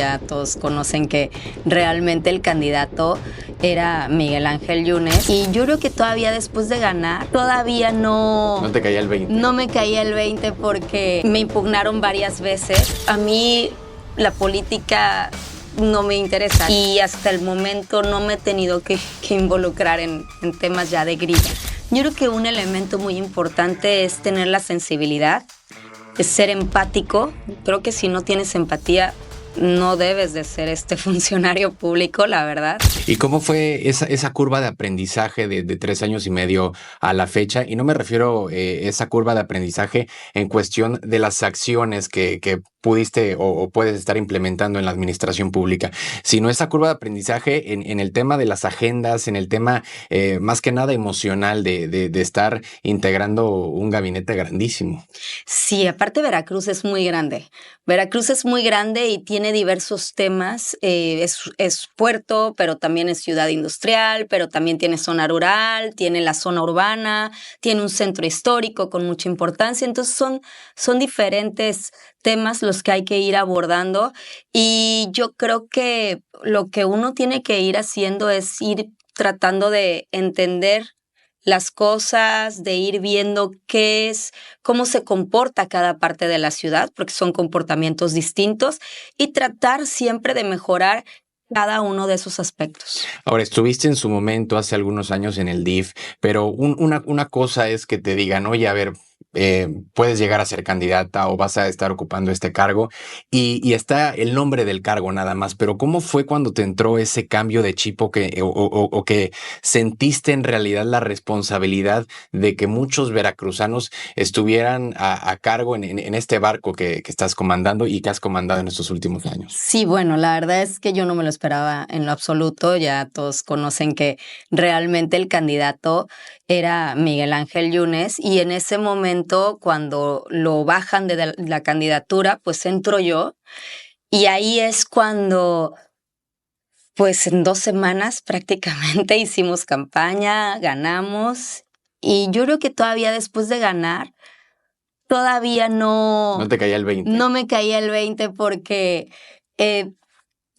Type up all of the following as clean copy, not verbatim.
Ya todos conocen que realmente el candidato era Miguel Ángel Yunes y yo creo que todavía después de ganar, todavía no... ¿No te caía el 20? No me caía el 20 porque me impugnaron varias veces. A mí la política no me interesa y hasta el momento no me he tenido que involucrar en temas ya de grilla. Yo creo que un elemento muy importante es tener la sensibilidad, es ser empático. Creo que si no tienes empatía, no debes de ser funcionario público, la verdad. ¿Y cómo fue esa curva de aprendizaje de 3 años y medio a la fecha? Y no me refiero esa curva de aprendizaje en cuestión de las acciones que pudiste o puedes estar implementando en la administración pública, sino esa curva de aprendizaje en el tema de las agendas, en el tema más que nada emocional de estar integrando un gabinete grandísimo. Sí, aparte Veracruz es muy grande. Veracruz es muy grande y tiene diversos temas. Es puerto, pero también es ciudad industrial, pero también tiene zona rural, tiene la zona urbana, tiene un centro histórico con mucha importancia. Entonces son diferentes temas los que hay que ir abordando y yo creo que lo que uno tiene que ir haciendo es ir tratando de entender las cosas, de ir viendo cómo se comporta cada parte de la ciudad, porque son comportamientos distintos, y tratar siempre de mejorar cada uno de esos aspectos. Ahora, estuviste en su momento hace algunos años en el DIF, pero una cosa es que te digan, oye, a ver, puedes llegar a ser candidata o vas a estar ocupando este cargo y está el nombre del cargo nada más, pero ¿cómo fue cuando te entró ese cambio de chip o que sentiste en realidad la responsabilidad de que muchos veracruzanos estuvieran a cargo en este barco que estás comandando y que has comandado en estos últimos años? Sí, bueno, la verdad es que yo no me lo esperaba en lo absoluto. Ya todos conocen que realmente el candidato era Miguel Ángel Yunes y en ese momento cuando lo bajan de la candidatura, pues entro yo y ahí es cuando, pues en 2 semanas prácticamente hicimos campaña, ganamos y yo creo que todavía después de ganar, todavía ¿No te caía el 20? no me caía el 20 porque eh,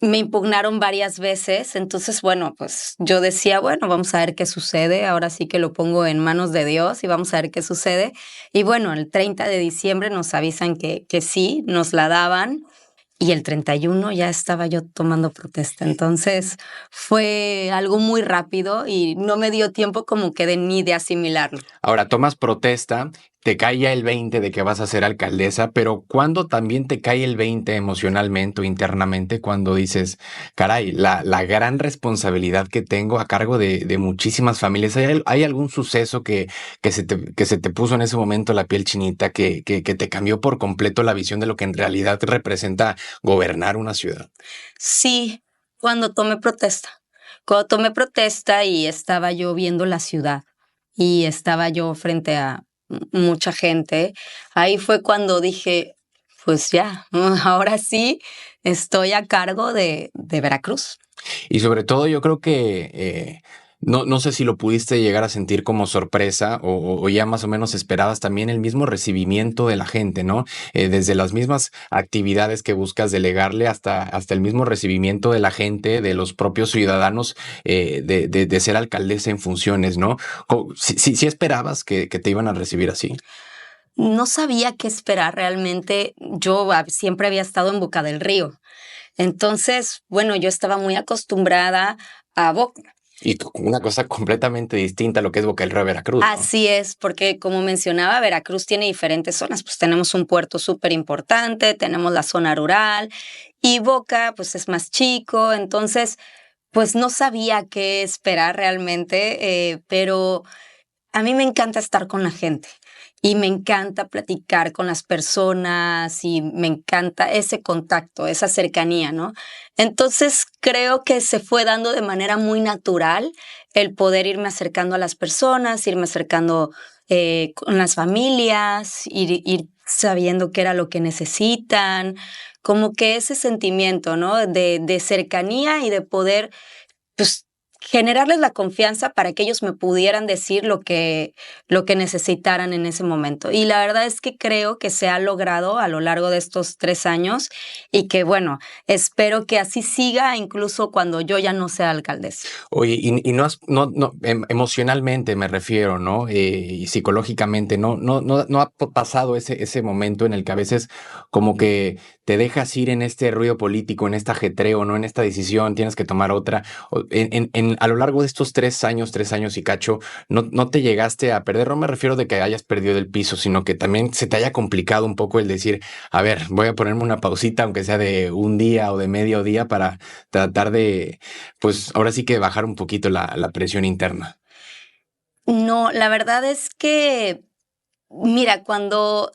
me impugnaron varias veces, entonces, bueno, pues yo decía, bueno, vamos a ver qué sucede, ahora sí que lo pongo en manos de Dios y vamos a ver qué sucede. Y bueno, el 30 de diciembre nos avisan que sí, nos la daban y el 31 ya estaba yo tomando protesta. Entonces fue algo muy rápido y no me dio tiempo como que ni de asimilarlo. Ahora, tomas protesta, te cae ya el 20 de que vas a ser alcaldesa, pero ¿cuándo también te cae el 20 emocionalmente o internamente cuando dices, caray, la gran responsabilidad que tengo a cargo de muchísimas familias? ¿Hay algún suceso que se te puso en ese momento la piel chinita, que te cambió por completo la visión de lo que en realidad representa gobernar una ciudad? Sí, cuando tomé protesta. Cuando tomé protesta y estaba yo viendo la ciudad y estaba yo frente a mucha gente, ahí fue cuando dije, pues ya, ahora sí estoy a cargo de Veracruz. Y sobre todo yo creo que no sé si lo pudiste llegar a sentir como sorpresa o ya más o menos esperabas también el mismo recibimiento de la gente, ¿no? Desde las mismas actividades que buscas delegarle hasta el mismo recibimiento de la gente, de los propios ciudadanos, de ser alcaldesa en funciones, ¿no? Sí esperabas que te iban a recibir así. No sabía qué esperar realmente. Yo siempre había estado en Boca del Río. Entonces, bueno, yo estaba muy acostumbrada a Boca. Y una cosa completamente distinta a lo que es Boca del Río de Veracruz, ¿no? Así es, porque como mencionaba, Veracruz tiene diferentes zonas, pues tenemos un puerto súper importante, tenemos la zona rural y Boca pues es más chico, entonces pues no sabía qué esperar realmente, pero a mí me encanta estar con la gente y me encanta platicar con las personas y me encanta ese contacto, esa cercanía, ¿no? Entonces creo que se fue dando de manera muy natural el poder irme acercando a las personas, irme acercando con las familias, ir sabiendo qué era lo que necesitan, como que ese sentimiento, ¿no? De cercanía y de poder, pues, generarles la confianza para que ellos me pudieran decir lo que necesitaran en ese momento. Y la verdad es que creo que se ha logrado a lo largo de estos 3 años y que, bueno, espero que así siga incluso cuando yo ya no sea alcaldesa. Oye, y no has, no, emocionalmente me refiero, ¿no? Y psicológicamente, no ha pasado ese momento en el que a veces como que te dejas ir en este ruido político, en este ajetreo, ¿no? En esta decisión, tienes que tomar otra. A lo largo de estos 3 años y cacho, no te llegaste a perder. No me refiero de que hayas perdido el piso, sino que también se te haya complicado un poco el decir, a ver, voy a ponerme una pausita, aunque sea de un día o de medio día, para tratar de, pues ahora sí que bajar un poquito la presión interna. No, la verdad es que, mira, cuando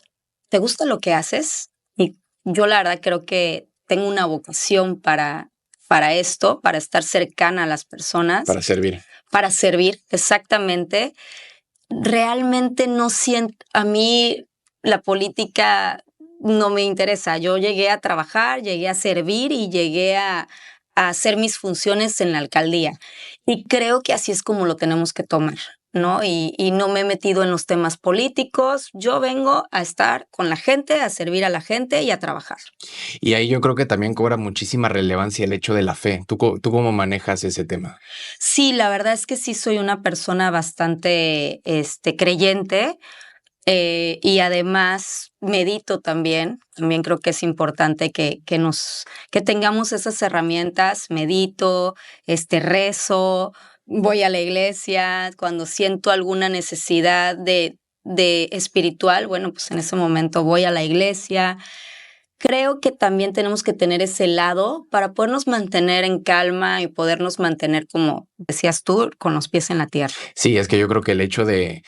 te gusta lo que haces, y yo la verdad creo que tengo una vocación para esto, para estar cercana a las personas, Para servir. para servir, exactamente. Realmente no siento, a mí la política no me interesa. Yo llegué a trabajar, llegué a servir y llegué a hacer mis funciones en la alcaldía. Y creo que así es como lo tenemos que tomar, ¿no? Y no me he metido en los temas políticos. Yo vengo a estar con la gente, a servir a la gente y a trabajar. Y ahí yo creo que también cobra muchísima relevancia el hecho de la fe. ¿Tú cómo manejas ese tema? Sí, la verdad es que sí soy una persona bastante creyente. Y además medito también. También creo que es importante que tengamos esas herramientas. Medito, rezo, voy a la iglesia. Cuando siento alguna necesidad de espiritual, bueno, pues en ese momento voy a la iglesia. Creo que también tenemos que tener ese lado para podernos mantener en calma y podernos mantener, como decías tú, con los pies en la tierra. Sí, es que yo creo que el hecho de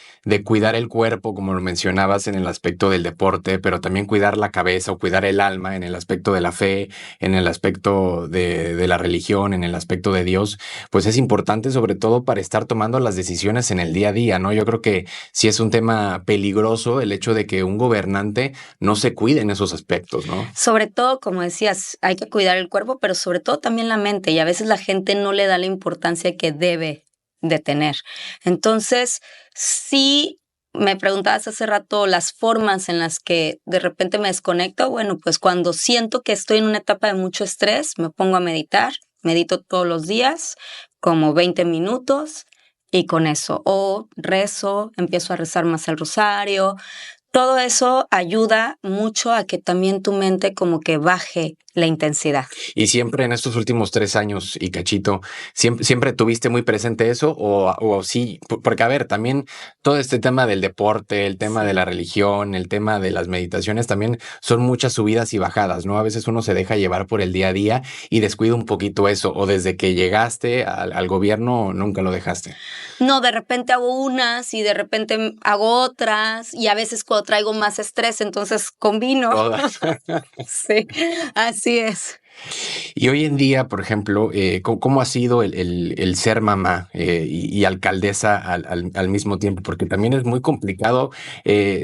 cuidar el cuerpo, como lo mencionabas en el aspecto del deporte, pero también cuidar la cabeza o cuidar el alma en el aspecto de la fe, en el aspecto de la religión, en el aspecto de Dios, pues es importante sobre todo para estar tomando las decisiones en el día a día, ¿no? Yo creo que sí es un tema peligroso el hecho de que un gobernante no se cuide en esos aspectos, ¿no? Sobre todo, como decías, hay que cuidar el cuerpo, pero sobre todo también la mente, y a veces la gente no le da la importancia que debe de tener. Entonces, sí, me preguntabas hace rato las formas en las que de repente me desconecto. Bueno, pues cuando siento que estoy en una etapa de mucho estrés, me pongo a meditar, medito todos los días, como 20 minutos, y con eso, o rezo, empiezo a rezar más el rosario. Todo eso ayuda mucho a que también tu mente como que baje la intensidad. Y siempre en estos últimos 3 años y cachito, ¿siempre tuviste muy presente eso? O sí, porque a ver, también todo este tema del deporte, el tema de Sí. la religión, el tema de las meditaciones, también son muchas subidas y bajadas, ¿no? A veces uno se deja llevar por el día a día y descuida un poquito eso, o desde que llegaste al gobierno nunca lo dejaste. No, de repente hago unas y de repente hago otras y a veces cuando traigo más estrés, entonces combino. Todas. Sí, así es. Y hoy en día, por ejemplo, ¿cómo ha sido el ser mamá y alcaldesa al mismo tiempo? Porque también es muy complicado.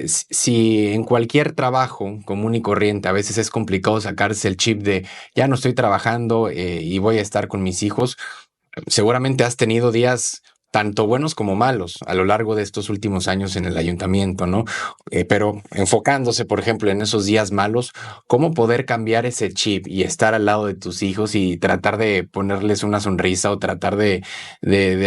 Si en cualquier trabajo común y corriente a veces es complicado sacarse el chip de ya no estoy trabajando y voy a estar con mis hijos, seguramente has tenido días tanto buenos como malos a lo largo de estos últimos años en el ayuntamiento, ¿no? Pero enfocándose, por ejemplo, en esos días malos, ¿cómo poder cambiar ese chip y estar al lado de tus hijos y tratar de ponerles una sonrisa o tratar de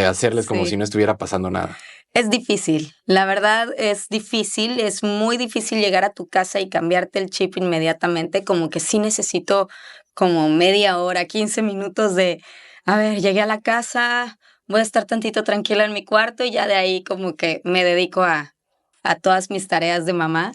hacerles como si Sí. no estuviera pasando nada? Es difícil, la verdad es difícil, es muy difícil llegar a tu casa y cambiarte el chip inmediatamente, como que sí necesito como media hora, 15 minutos de, a ver, llegué a la casa, voy a estar tantito tranquila en mi cuarto y ya de ahí como que me dedico a todas mis tareas de mamá.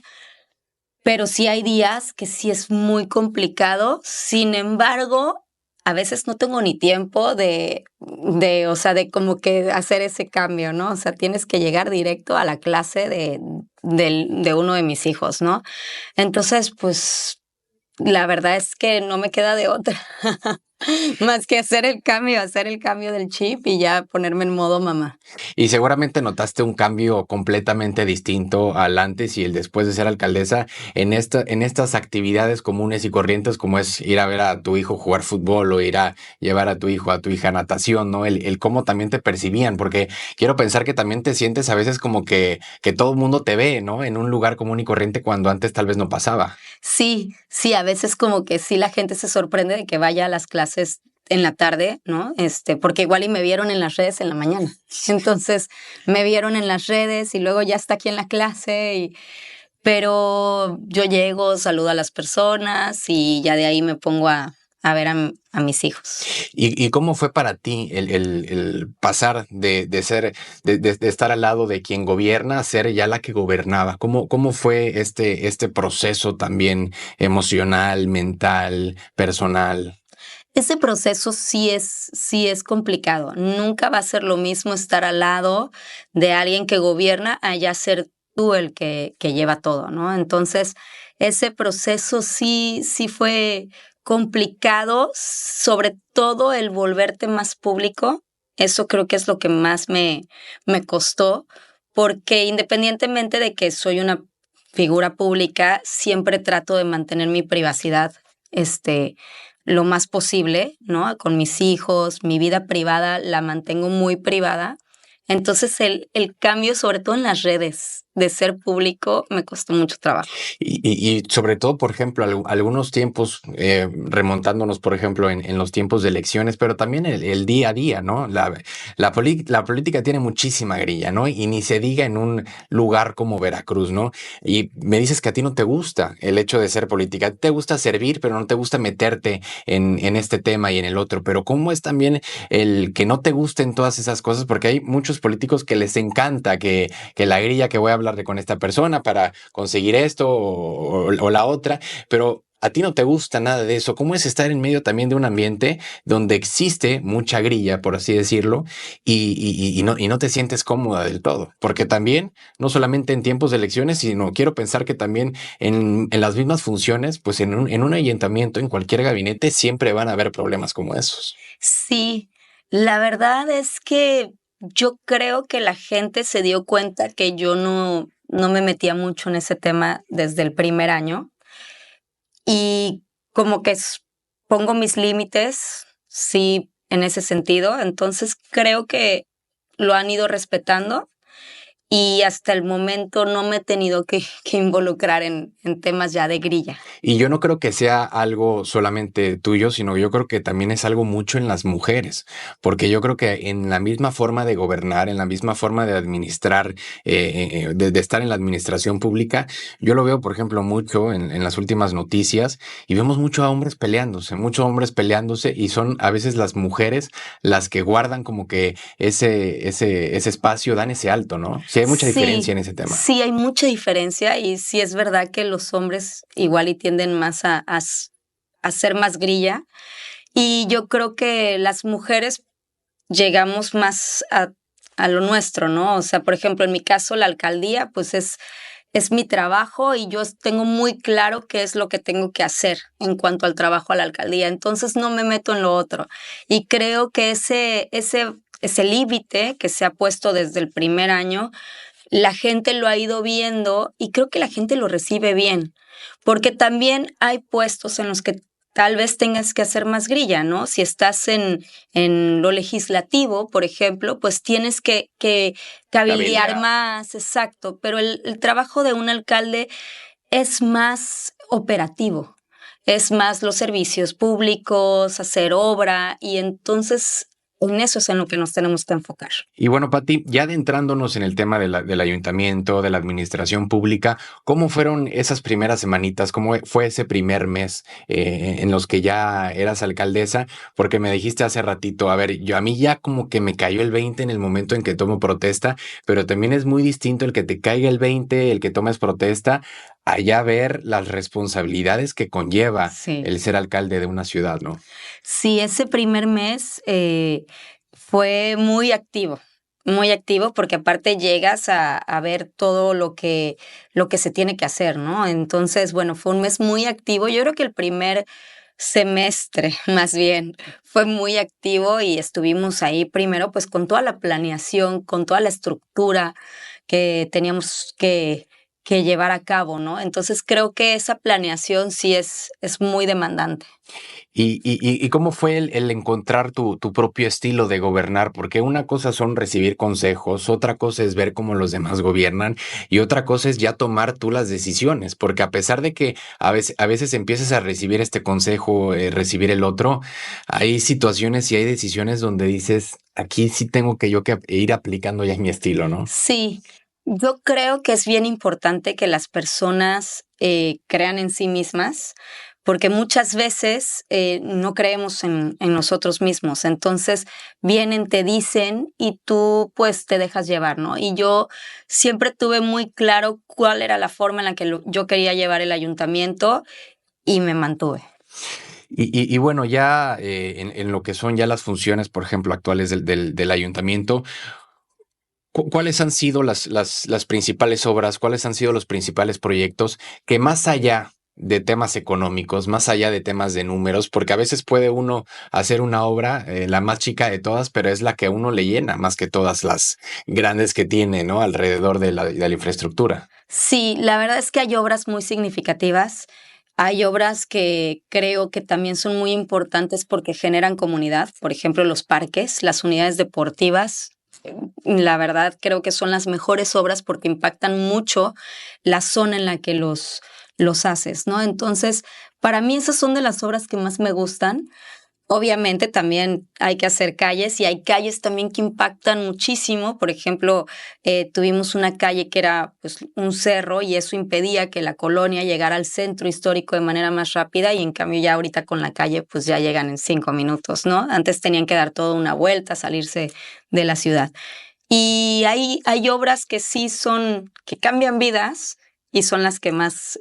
Pero sí hay días que sí es muy complicado. Sin embargo, a veces no tengo ni tiempo o sea, de como que hacer ese cambio, ¿no? O sea, tienes que llegar directo a la clase de uno de mis hijos, ¿no? Entonces, pues, la verdad es que no me queda de otra. más que hacer el cambio del chip y ya ponerme en modo mamá. Y seguramente notaste un cambio completamente distinto al antes y el después de ser alcaldesa en estas actividades comunes y corrientes como es ir a ver a tu hijo jugar fútbol o ir a llevar a tu hijo, a tu hija a natación, ¿no? El cómo también te percibían, porque quiero pensar que también te sientes a veces como que todo el mundo te ve, ¿no? En un lugar común y corriente cuando antes tal vez no pasaba. Sí, sí, a veces como que sí la gente se sorprende de que vaya a las clases en la tarde, ¿no? Porque igual y me vieron en las redes en la mañana. Entonces, me vieron en las redes y luego ya está aquí en la clase pero yo llego, saludo a las personas y ya de ahí me pongo a ver a mis hijos. Y cómo fue para ti el pasar de ser, de estar al lado de quien gobierna a ser ya la que gobernaba? ¿Cómo fue este proceso también emocional, mental, personal? Ese proceso sí es complicado. Nunca va a ser lo mismo estar al lado de alguien que gobierna a ya ser tú el que lleva todo, ¿no? Entonces, ese proceso sí fue complicado, sobre todo el volverte más público. Eso creo que es lo que más me costó, porque independientemente de que soy una figura pública, siempre trato de mantener mi privacidad, lo más posible, ¿no? Con mis hijos, mi vida privada la mantengo muy privada. Entonces el cambio, sobre todo en las redes, de ser público, me costó mucho trabajo. Y sobre todo, por ejemplo, algunos tiempos, remontándonos, por ejemplo, en los tiempos de elecciones, pero también el día a día, ¿no? La política tiene muchísima grilla, ¿no? Y ni se diga en un lugar como Veracruz, ¿no? Y me dices que a ti no te gusta el hecho de ser política, te gusta servir, pero no te gusta meterte en este tema y en el otro. Pero ¿cómo es también el que no te gusten todas esas cosas? Porque hay muchos políticos que les encanta que la grilla que voy a hablar de con esta persona para conseguir esto o la otra, pero a ti no te gusta nada de eso. ¿Cómo es estar en medio también de un ambiente donde existe mucha grilla, por así decirlo, y no te sientes cómoda del todo? Porque también, no solamente en tiempos de elecciones, sino quiero pensar que también en las mismas funciones, pues en un ayuntamiento, en cualquier gabinete, siempre van a haber problemas como esos. Sí, la verdad es que yo creo que la gente se dio cuenta que yo no me metía mucho en ese tema desde el primer año y como que pongo mis límites, sí, en ese sentido. Entonces creo que lo han ido respetando y hasta el momento no me he tenido que involucrar en temas ya de grilla. Y yo no creo que sea algo solamente tuyo, sino yo creo que también es algo mucho en las mujeres, porque yo creo que en la misma forma de gobernar, en la misma forma de administrar, de estar en la administración pública, yo lo veo, por ejemplo, mucho en las últimas noticias y vemos muchos hombres peleándose y son a veces las mujeres las que guardan como que ese espacio, dan ese alto, ¿no? Sí hay mucha diferencia Sí, en ese tema. sí hay mucha diferencia y sí es verdad que los hombres igual y tienden más a ser más grilla. Y yo creo que las mujeres llegamos más a lo nuestro, ¿no? O sea, por ejemplo, en mi caso, la alcaldía, pues es mi trabajo y yo tengo muy claro qué es lo que tengo que hacer en cuanto al trabajo a la alcaldía. Entonces no me meto en lo otro. Y creo que ese límite que se ha puesto desde el primer año, la gente lo ha ido viendo y creo que la gente lo recibe bien, porque también hay puestos en los que tal vez tengas que hacer más grilla, ¿no? Si estás en lo legislativo, por ejemplo, pues tienes que cabildear Cabildear. más, exacto, pero el trabajo de un alcalde es más operativo, es más los servicios públicos, hacer obra, y entonces en eso es en lo que nos tenemos que enfocar. Y bueno, Pati, ya adentrándonos en el tema del ayuntamiento, de la administración pública, ¿cómo fueron esas primeras semanitas? ¿Cómo fue ese primer mes en los que ya eras alcaldesa? Porque me dijiste hace ratito, a ver, a mí ya como que me cayó el 20 en el momento en que tomo protesta, pero también es muy distinto el que te caiga el 20, el que tomes protesta, allá ver las responsabilidades que conlleva Sí. el ser alcalde de una ciudad, ¿no? Sí, ese primer mes fue muy activo porque aparte llegas a ver todo lo que se tiene que hacer, ¿no? Entonces, bueno, fue un mes muy activo. Yo creo que el primer semestre, más bien. Fue muy activo y estuvimos ahí primero, pues, con toda la planeación, con toda la estructura que teníamos que llevar a cabo, ¿no? Entonces, creo que esa planeación sí es muy demandante. ¿Y cómo fue el encontrar tu propio estilo de gobernar? Porque una cosa son recibir consejos, otra cosa es ver cómo los demás gobiernan y otra cosa es ya tomar tú las decisiones, porque a pesar de que a veces empieces a recibir este consejo, recibir el otro, hay situaciones y hay decisiones donde dices, aquí sí tengo que yo que ir aplicando ya mi estilo, ¿no? Sí, yo creo que es bien importante que las personas crean en sí mismas, porque muchas veces no creemos en nosotros mismos. Entonces vienen, te dicen y tú pues te dejas llevar, ¿no? Y yo siempre tuve muy claro cuál era la forma en la que yo quería llevar el ayuntamiento y me mantuve. Y bueno, ya en lo que son ya las funciones, por ejemplo, actuales del ayuntamiento, ¿cuáles han sido las principales obras? ¿Cuáles han sido los principales proyectos que más allá de temas económicos, más allá de temas de números, porque a veces puede uno hacer una obra, la más chica de todas, pero es la que a uno le llena más que todas las grandes que tiene, ¿no? Alrededor de la infraestructura. Sí, la verdad es que hay obras muy significativas. Hay obras que creo que también son muy importantes porque generan comunidad. Por ejemplo, los parques, las unidades deportivas. La verdad creo que son las mejores obras porque impactan mucho la zona en la que los haces, ¿no? Entonces, para mí esas son de las obras que más me gustan. Obviamente también hay que hacer calles y hay calles también que impactan muchísimo. Por ejemplo, tuvimos una calle que era pues, un cerro y eso impedía que la colonia llegara al centro histórico de manera más rápida y en cambio ya ahorita con la calle pues ya llegan en 5 minutos, ¿no? Antes tenían que dar toda una vuelta, salirse de la ciudad. Y hay obras que sí son, que cambian vidas y son las que más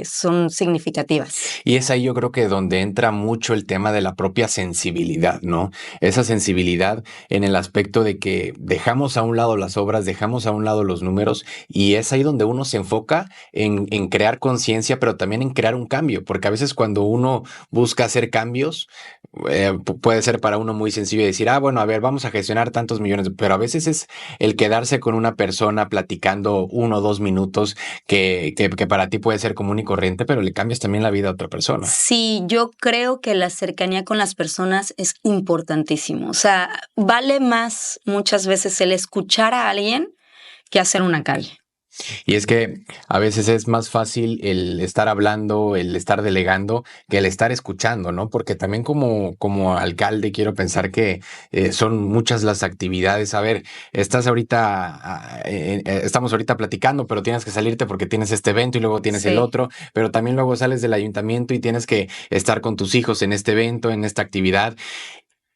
son significativas. Y es ahí yo creo que donde entra mucho el tema de la propia sensibilidad, ¿no? Esa sensibilidad en el aspecto de que dejamos a un lado las obras, dejamos a un lado los números y es ahí donde uno se enfoca en crear conciencia, pero también en crear un cambio, porque a veces cuando uno busca hacer cambios, puede ser para uno muy sencillo decir, ah, bueno, a ver, vamos a gestionar tantos millones, pero a veces es el quedarse con una persona platicando 1 o 2 minutos que para ti puede ser común y corriente, pero le cambias también la vida a otra persona. Sí, yo creo que la cercanía con las personas es importantísimo. O sea, vale más muchas veces el escuchar a alguien que hacer una calle. Y es que a veces es más fácil el estar hablando, el estar delegando, que el estar escuchando, ¿no? Porque también como alcalde quiero pensar que son muchas las actividades. A ver, estamos ahorita platicando, pero tienes que salirte porque tienes este evento y luego tienes el Sí. otro, pero también luego sales del ayuntamiento y tienes que estar con tus hijos en este evento, en esta actividad.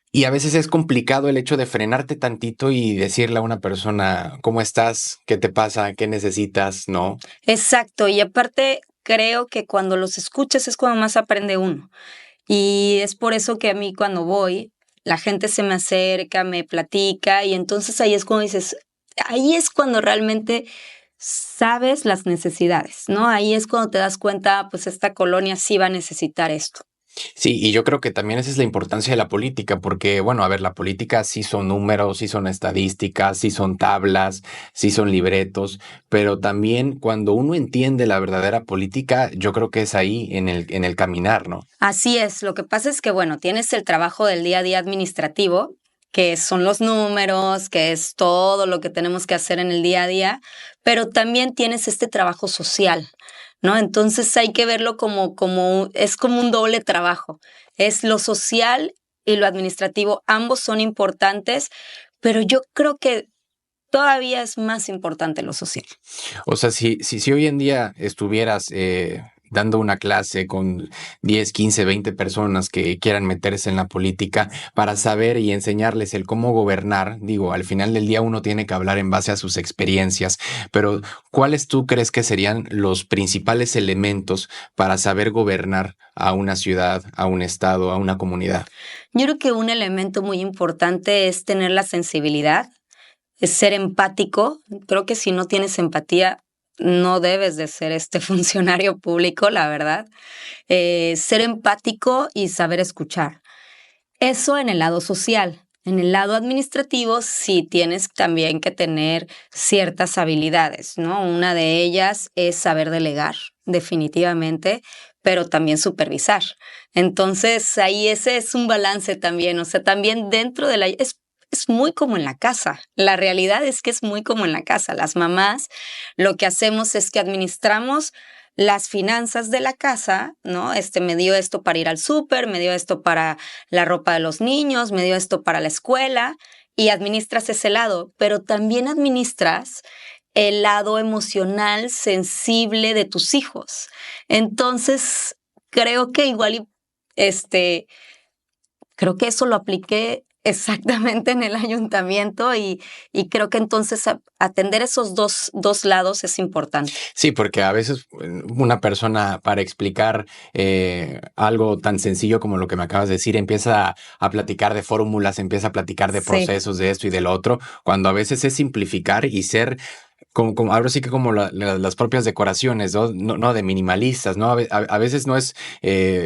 Y a veces es complicado el hecho de frenarte tantito y decirle a una persona, ¿cómo estás? ¿Qué te pasa? ¿Qué necesitas? ¿No? Exacto. Y aparte, creo que cuando los escuchas es cuando más aprende uno. Y es por eso que a mí cuando voy, la gente se me acerca, me platica y entonces ahí es cuando dices, ahí es cuando realmente sabes las necesidades, ¿no? Ahí es cuando te das cuenta, pues esta colonia sí va a necesitar esto. Sí, y yo creo que también esa es la importancia de la política, porque, bueno, a ver, la política sí son números, sí son estadísticas, sí son tablas, sí son libretos, pero también cuando uno entiende la verdadera política, yo creo que es ahí en el caminar, ¿no? Así es, lo que pasa es que, bueno, tienes el trabajo del día a día administrativo, que son los números, que es todo lo que tenemos que hacer en el día a día, pero también tienes este trabajo social, ¿no? Entonces hay que verlo es como un doble trabajo. Es lo social y lo administrativo, ambos son importantes, pero yo creo que todavía es más importante lo social. O sea, si hoy en día estuvieras dando una clase con 10, 15, 20 personas que quieran meterse en la política para saber y enseñarles el cómo gobernar, digo, al final del día uno tiene que hablar en base a sus experiencias, pero ¿cuáles tú crees que serían los principales elementos para saber gobernar a una ciudad, a un estado, a una comunidad? Yo creo que un elemento muy importante es tener la sensibilidad, es ser empático. Creo que si no tienes empatía, no debes de ser funcionario público, la verdad. Ser empático y saber escuchar. Eso en el lado social. En el lado administrativo, sí tienes también que tener ciertas habilidades, ¿no? Una de ellas es saber delegar, definitivamente, pero también supervisar. Entonces, ahí ese es un balance también, o sea, también dentro de es muy como en la casa. La realidad es que es muy como en la casa. Las mamás lo que hacemos es que administramos las finanzas de la casa, ¿no? Me dio esto para ir al súper, me dio esto para la ropa de los niños, me dio esto para la escuela, y administras ese lado, pero también administras el lado emocional, sensible de tus hijos. Entonces, creo que igual creo que eso lo apliqué exactamente en el ayuntamiento y creo que entonces atender esos dos lados es importante. Sí, porque a veces una persona para explicar algo tan sencillo como lo que me acabas de decir empieza a platicar de fórmulas, empieza a platicar de Sí, procesos de esto y del otro, cuando a veces es simplificar y ser ahora sí que como las propias decoraciones, ¿no? No de minimalistas, ¿no? A veces no es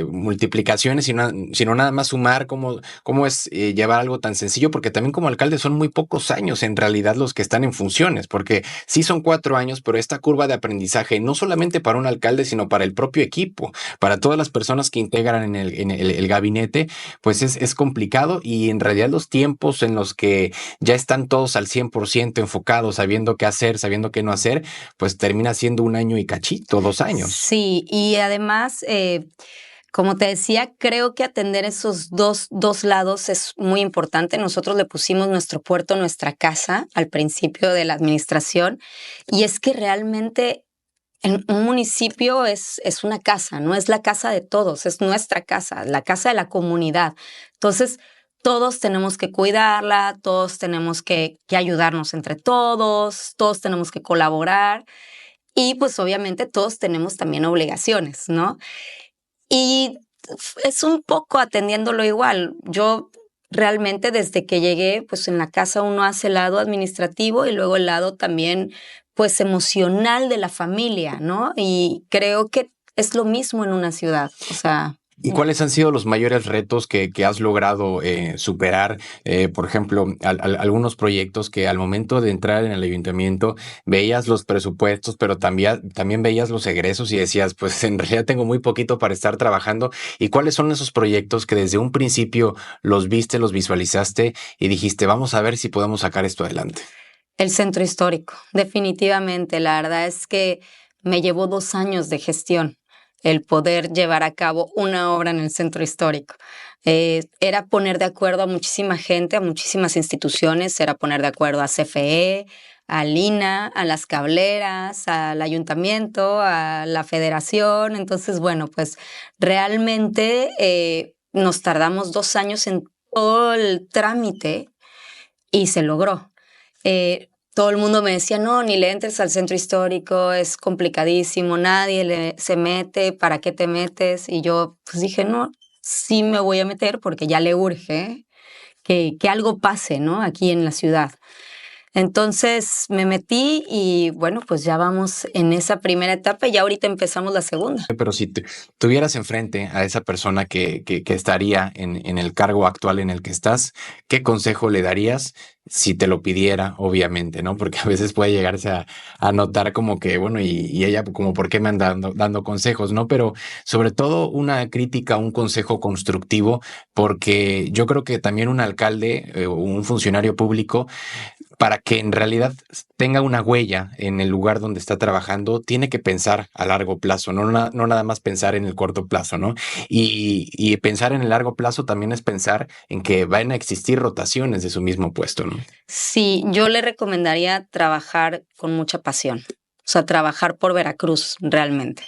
multiplicaciones, sino nada más sumar cómo es llevar algo tan sencillo, porque también como alcalde son muy pocos años en realidad los que están en funciones, porque sí son 4 años, pero esta curva de aprendizaje, no solamente para un alcalde, sino para el propio equipo, para todas las personas que integran el gabinete, pues es complicado y en realidad los tiempos en los que ya están todos al 100% enfocados, sabiendo qué hacer, sabiendo qué no hacer, pues termina siendo 1 año y cachito, 2 años. sí, y además, como te decía, creo que atender esos dos lados es muy importante. Nosotros le pusimos nuestro puerto, nuestra casa al principio de la administración, y es que realmente en un municipio es una casa, no es la casa de todos, es nuestra casa, la casa de la comunidad. Entonces, todos tenemos que cuidarla, todos tenemos que ayudarnos entre todos tenemos que colaborar y pues obviamente todos tenemos también obligaciones, ¿no? Y es un poco atendiéndolo igual. Yo realmente desde que llegué, pues en la casa uno hace el lado administrativo y luego el lado también, pues emocional de la familia, ¿no? Y creo que es lo mismo en una ciudad. O sea, ¿Y cuáles han sido los mayores retos que has logrado superar? Por ejemplo, algunos proyectos que al momento de entrar en el ayuntamiento veías los presupuestos, pero también veías los egresos y decías, pues en realidad tengo muy poquito para estar trabajando. ¿Y cuáles son esos proyectos que desde un principio los viste, los visualizaste y dijiste, vamos a ver si podemos sacar esto adelante? el centro histórico, definitivamente. La verdad es que me llevó 2 años de gestión el poder llevar a cabo una obra en el centro histórico. Era poner de acuerdo a muchísima gente, a muchísimas instituciones, era poner de acuerdo a CFE, a Lina, a las cableras, al ayuntamiento, a la federación. Entonces, bueno, pues realmente nos tardamos 2 años en todo el trámite y se logró. Todo el mundo me decía, no, ni le entres al centro histórico, es complicadísimo, se mete, ¿para qué te metes? Y yo pues dije, no, sí me voy a meter porque ya le urge que algo pase, ¿no? Aquí en la ciudad. Entonces me metí y bueno, pues ya vamos en esa primera etapa y ya ahorita empezamos la segunda. Pero si tuvieras enfrente a esa persona que estaría en el cargo actual en el que estás, ¿qué consejo le darías si te lo pidiera, obviamente, ¿no? Porque a veces puede llegarse a notar como que, bueno, y ella como, ¿por qué me anda dando consejos, no? Pero sobre todo una crítica, un consejo constructivo, porque yo creo que también un alcalde o un funcionario público para que en realidad tenga una huella en el lugar donde está trabajando, tiene que pensar a largo plazo, no nada más pensar en el corto plazo, ¿no? Y pensar en el largo plazo también es pensar en que van a existir rotaciones de su mismo puesto, ¿no? Sí, yo le recomendaría trabajar con mucha pasión, o sea, trabajar por Veracruz realmente.